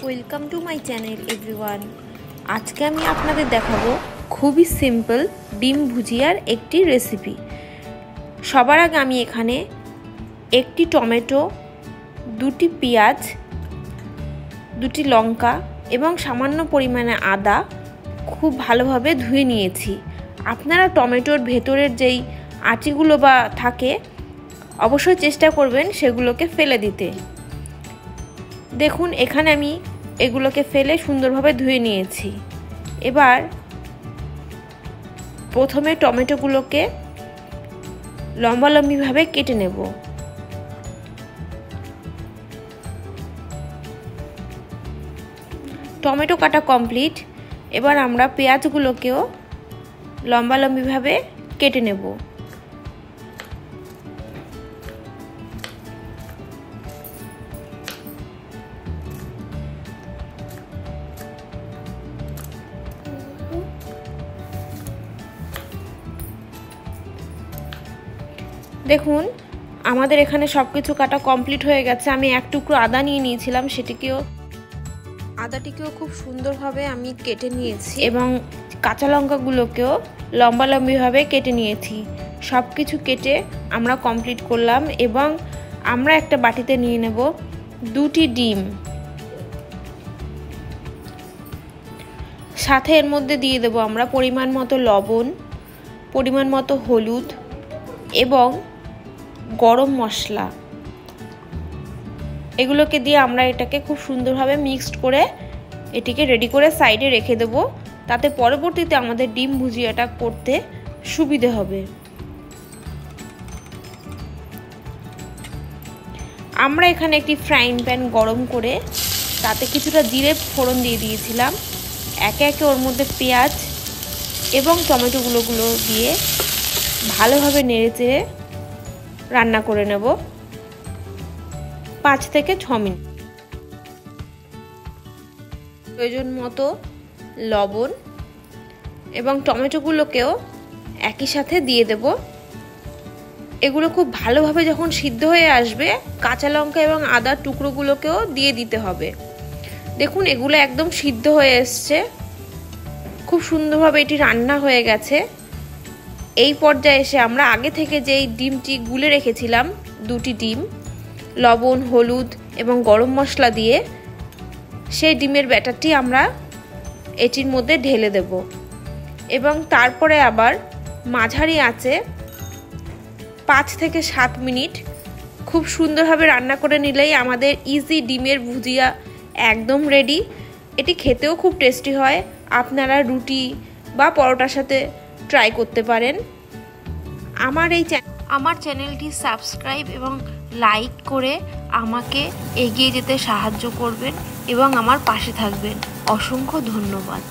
Welcome to my channel everyone. আজকে আমি আপনাদের দেখাবো খুবই সিম্পল ডিম ভুজিয়ার একটি রেসিপি। সবার আগে আমি এখানে একটি টমেটো, দুটি পেঁয়াজ, দুটি লঙ্কা এবং সামান্য পরিমাণে আদা খুব ভালোভাবে ধুয়ে নিয়েছি। আপনারা টমেটোর ভেতরের যেই আঁটিগুলো বা থাকে অবশ্যই চেষ্টা করবেন সেগুলোকে ফেলে দিতে। দেখুন এখানে আমি এগুলোকে ফেলে সুন্দরভাবে ধুয়ে নিয়েছি। এবার প্রথমে টমেটোগুলোকে লম্বালম্বিভাবে কেটে নেব। টমেটো কাটা কমপ্লিট। এবার আমরা পেঁয়াজগুলোকেও লম্বালম্বিভাবে কেটে নেব। দেখুন আমাদের এখানে সব কিছু কাটা কমপ্লিট হয়ে গেছে। আমি এক টুকরো আদা নিয়ে নিয়েছিলাম, আদাটিকেও খুব সুন্দরভাবে আমি কেটে নিয়েছি এবং কাঁচা লঙ্কাগুলোকেও লম্বালম্বিভাবে কেটে নিয়েছি। সব কিছু কেটে আমরা কমপ্লিট করলাম এবং আমরা একটা বাটিতে নিয়ে নেব দুটি ডিম, সাথে এর মধ্যে দিয়ে দেব আমরা পরিমাণ মতো লবণ, পরিমাণ মতো হলুদ এবং গরম মশলা। এগুলোকে দিয়ে আমরা এটাকে খুব সুন্দরভাবে মিক্সড করে এটিকে রেডি করে সাইডে রেখে দেব, তাতে পরবর্তীতে আমাদের ডিম ভুজিয়াটা করতে সুবিধে হবে। আমরা এখানে একটি ফ্রাইং প্যান গরম করে তাতে কিছুটা জিরে ফোড়ন দিয়ে দিয়েছিলাম। একে একে ওর মধ্যে পেঁয়াজ এবং টমেটোগুলো দিয়ে ভালোভাবে নেড়েচেড়ে রান্না করে নেব 5 থেকে 6 মিনিট। প্রয়োজন মতো লবণ এবং টমেটোগুলোকেও একই সাথে দিয়ে দেব। এগুলো খুব ভালোভাবে যখন সিদ্ধ হয়ে আসবে কাঁচা লঙ্কা এবং আদার টুকরোগুলোকেও দিয়ে দিতে হবে। দেখুন এগুলো একদম সিদ্ধ হয়ে এসছে, খুব সুন্দরভাবে এটি রান্না হয়ে গেছে। এই পর্যায়ে এসে আমরা আগে থেকে যেই ডিমটি গুলে রেখেছিলাম, দুটি ডিম, লবণ, হলুদ এবং গরম মশলা দিয়ে সেই ডিমের ব্যাটারটি আমরা এটির মধ্যে ঢেলে দেব এবং তারপরে আবার মাঝারি আঁচে 5 থেকে 7 মিনিট খুব সুন্দরভাবে রান্না করে নিলেই আমাদের ইজি ডিমের ভুজিয়া একদম রেডি। এটি খেতেও খুব টেস্টি হয়। আপনারা রুটি বা পরোটার সাথে ট্রাই করতে পারেন। আমার চ্যানেলটি সাবস্ক্রাইব এবং লাইক করে আমাকে এগিয়ে যেতে সাহায্য করবেন এবং আমার পাশে থাকবেন। অসংখ্য ধন্যবাদ।